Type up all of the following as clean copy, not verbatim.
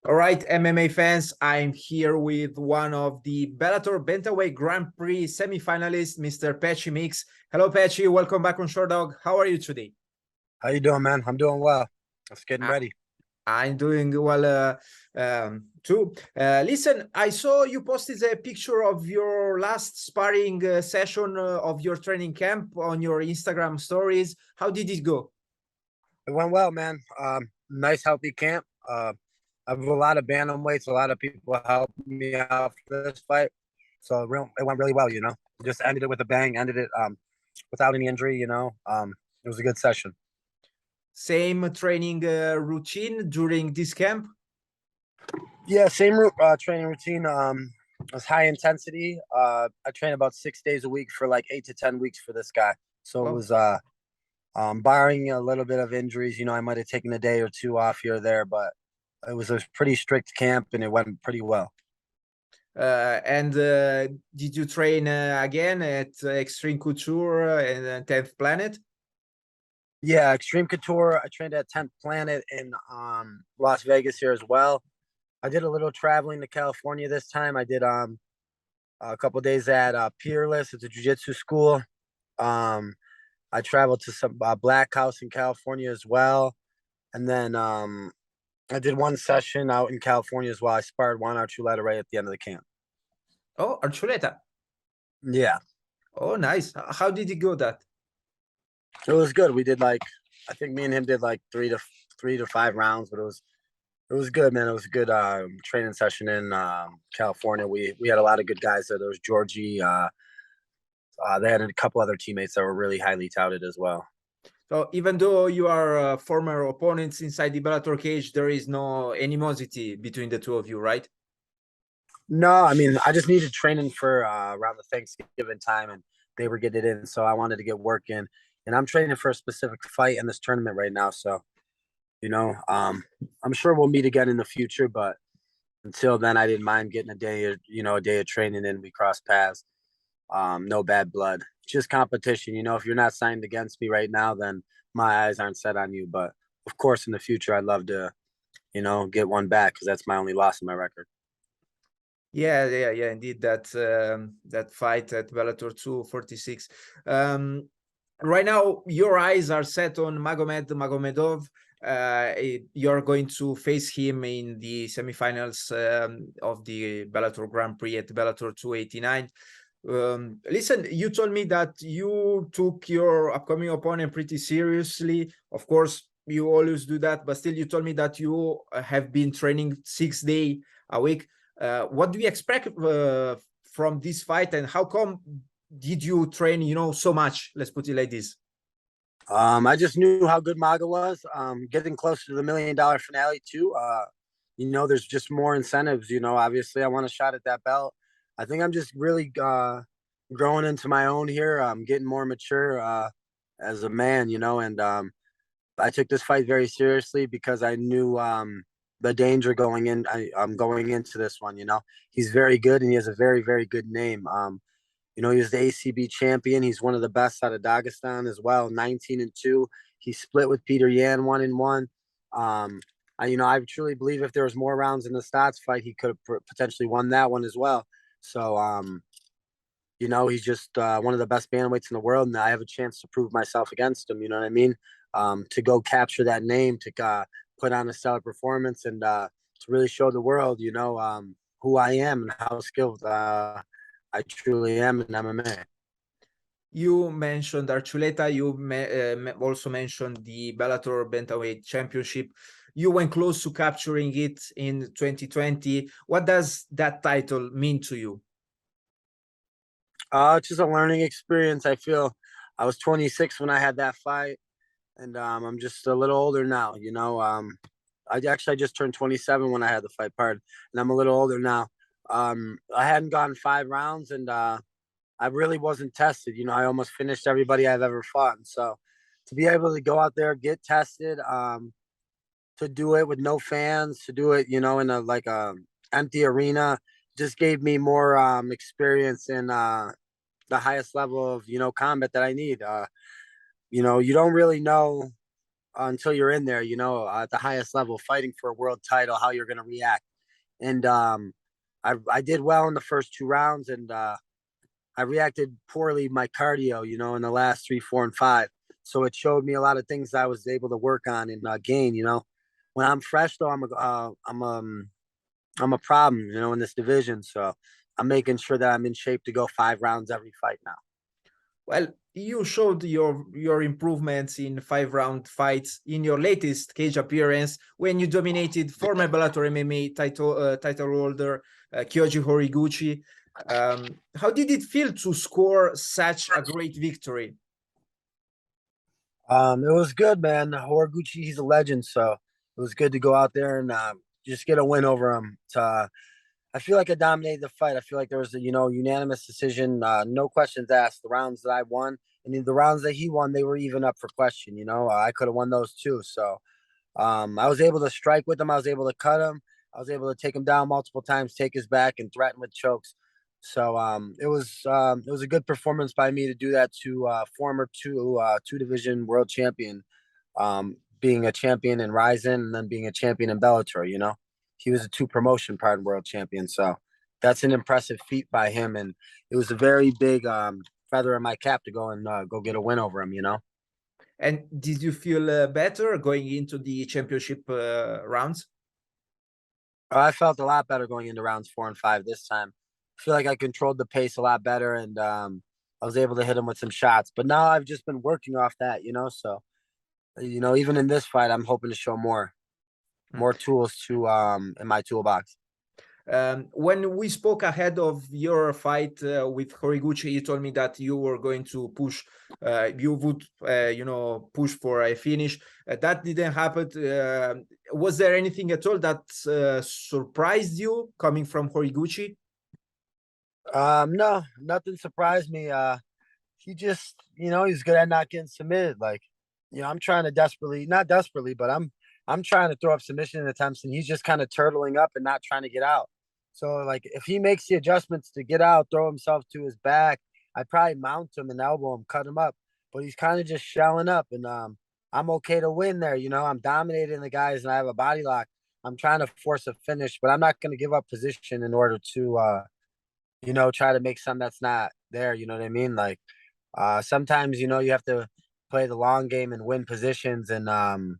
All right, MMA fans, I'm here with one of the Bellator Bantamweight Grand Prix semi-finalists, Mr. Patchy Mix. Hello, Patchy. Welcome back on Sherdog. How are you today? How you doing, man? I'm doing well. Just getting I- ready. I'm doing well too. Listen, I saw you posted a picture of your last sparring session of your training camp on your Instagram stories. How did it go? It went well, man. Nice, healthy camp. I have a lot of bantamweights. A lot of people helped me out for this fight, so it went really well. Just ended it with a bang. Ended it without any injury. It was a good session. Same training routine during this camp? Yeah, same training routine. It was high intensity. I train about 6 days a week for like 8 to 10 weeks for this guy. So it Oh. was barring a little bit of injuries, I might have taken a day or two off here or there, but it was a pretty strict camp and it went pretty well. And did you train again at Extreme Couture and 10th Planet? Yeah, Extreme Couture. I trained at 10th Planet in Las Vegas here as well. I did a little traveling to California this time. I did a couple of days at Peerless. It's a jiu-jitsu school. I traveled to some Black House in California as well. And then I did one session out in California as well. I sparred Juan Archuleta right at the end of the camp. Oh, Archuleta. Yeah. Oh, nice. How did it go that? It was good. We did I think me and him did like 3 to 5 rounds, but it was good, man. It was a good training session in California. We had a lot of good guys there. There was Georgie. They had a couple other teammates that were really highly touted as well. So even though you are former opponents inside the Bellator cage, there is no animosity between the two of you, right? No, I mean, I just needed training for around the Thanksgiving time, and they were getting it in, so I wanted to get work in. And I'm training for a specific fight in this tournament right now, so I'm sure we'll meet again in the future. But until then, I didn't mind getting a day of training in. We cross paths. No bad blood, just competition. If you're not signed against me right now, then my eyes aren't set on you. But of course, in the future, I'd love to, get one back because that's my only loss in my record. Yeah. Indeed, that fight at Bellator 246. Right now, your eyes are set on Magomed Magomedov. You're going to face him in the semifinals of the Bellator Grand Prix at Bellator 289. Listen, you told me that you took your upcoming opponent pretty seriously. Of course, you always do that, but still, you told me that you have been training 6 days a week. What do you expect from this fight, and how come did you train, so much? Let's put it like this. I just knew how good Maga was. Getting closer to the $1 million finale too. There's just more incentives. Obviously, I want a shot at that belt. I think I'm just really growing into my own here. I'm getting more mature as a man. And I took this fight very seriously because I knew the danger going in. I'm going into this one. He's very good and he has a very, very good name. He was the ACB champion. He's one of the best out of Dagestan as well, 19-2. He split with Petr Yan 1-1. I truly believe if there was more rounds in the Stots fight, he could have potentially won that one as well. So, he's just one of the best bantamweights in the world, and I have a chance to prove myself against him. You know what I mean? To go capture that name, to put on a stellar performance, and to really show the world, who I am and how skilled I truly am in MMA. You mentioned Archuleta. You also mentioned the Bellator Bantamweight Championship. You went close to capturing it in 2020. What does that title mean to you? It's just a learning experience. I feel I was 26 when I had that fight, and I'm just a little older now. I just turned 27 when I had the fight part, and I'm a little older now. I hadn't gone 5 rounds, and I really wasn't tested. I almost finished everybody I've ever fought. And so to be able to go out there, get tested, to do it with no fans, to do it, in a empty arena, just gave me more experience in the highest level of, combat that I need. You don't really know until you're in there, at the highest level, fighting for a world title, how you're going to react. And I did well in the first 2 rounds, and I reacted poorly my cardio, in the last 3, 4, and 5. So it showed me a lot of things I was able to work on and gain. When I'm fresh though, I'm a problem, in this division. So I'm making sure that I'm in shape to go 5 rounds every fight now. Well, you showed your improvements in 5-round fights in your latest cage appearance when you dominated former Bellator MMA title holder Kyoji Horiguchi. How did it feel to score such a great victory? It was good, man. Horiguchi, he's a legend, so it was good to go out there and just get a win over him. I feel like I dominated the fight. I feel like there was a unanimous decision, no questions asked. The rounds that I won and the rounds that he won, they were even up for question. I could have won those too. So I was able to strike with him. I was able to cut him. I was able to take him down multiple times, take his back, and threaten with chokes. So it was a good performance by me to do that to former two division world champion, being a champion in Rizin and then being a champion in Bellator. He was a 2 promotion pardon world champion. So that's an impressive feat by him, and it was a very big feather in my cap to go and go get a win over him. And did you feel better going into the championship rounds? I felt a lot better going into rounds 4 and 5 this time. I feel like I controlled the pace a lot better, and I was able to hit him with some shots. But now I've just been working off that, So, even in this fight, I'm hoping to show more tools to in my toolbox. When we spoke ahead of your fight with Horiguchi, you told me that you were going to push, you would, push for a finish. That didn't happen. Was there anything at all that surprised you coming from Horiguchi? No, nothing surprised me. He just, he's good at not getting submitted. Like, I'm trying to not desperately, but I'm trying to throw up submission attempts, and he's just kind of turtling up and not trying to get out. So, like, if he makes the adjustments to get out, throw himself to his back, I'd probably mount him and elbow him, cut him up. But he's kind of just shelling up, and I'm okay to win there. I'm dominating the guys, and I have a body lock. I'm trying to force a finish, but I'm not going to give up position in order to, try to make something that's not there. You know what I mean? Like, sometimes, you have to play the long game and win positions. And I'm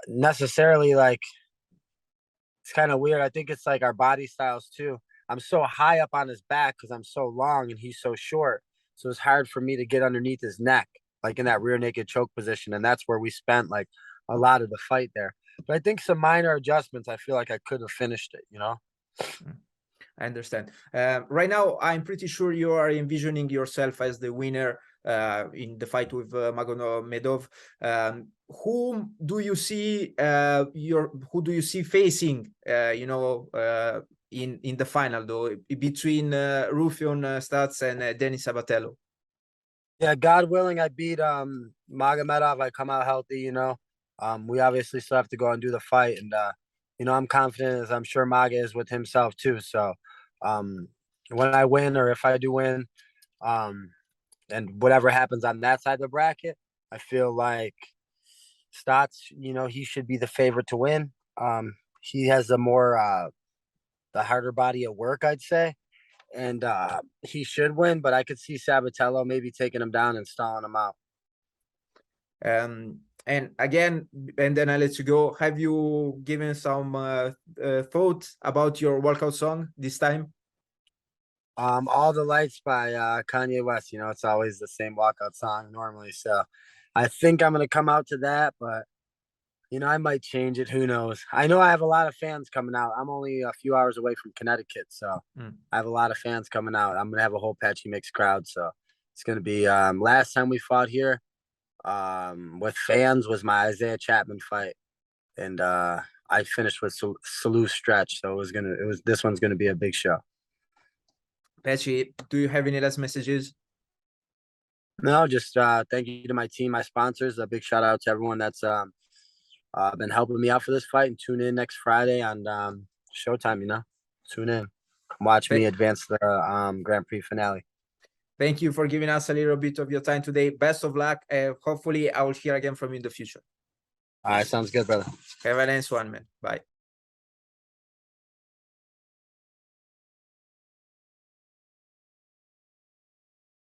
necessarily like, it's kind of weird. I think it's like our body styles too. I'm so high up on his back because I'm so long and he's so short. So it's hard for me to get underneath his neck, like in that rear naked choke position. And that's where we spent like a lot of the fight there. But I think some minor adjustments, I feel like I could have finished it. I understand. Right now, I'm pretty sure you are envisioning yourself as the winner in the fight with Magomedov. Who do you see facing? In the final though, between Rufion Stots and Denis Sabatello. Yeah, God willing, I beat Magomedov. I come out healthy. We obviously still have to go and do the fight, and I'm confident, as I'm sure Maga is with himself too. So when I win, or if I do win, and whatever happens on that side of the bracket, I feel like Stots, he should be the favorite to win. He has the harder body of work, I'd say, and he should win. But I could see Sabatello maybe taking him down and stalling him out. And again, and then I let you go. Have you given some thought about your walkout song this time? All the Lights by Kanye West. It's always the same walkout song normally. So I think I'm gonna come out to that, but I might change it. Who knows? I know I have a lot of fans coming out. I'm only a few hours away from Connecticut, so I have a lot of fans coming out. I'm gonna have a whole Patchy mixed crowd, so it's gonna be last time we fought here with fans was my Isaiah Chapman fight, and I finished with Salute Stretch, so this one's gonna be a big show. Patchy, do you have any last messages? No, just thank you to my team, my sponsors. A big shout out to everyone that's been helping me out for this fight, and tune in next Friday on Showtime. Tune in, watch me advance the Grand Prix finale. Thank you for giving us a little bit of your time today. Best of luck. Hopefully, I will hear again from you in the future. All right, sounds good, brother. Have a nice one, man. Bye.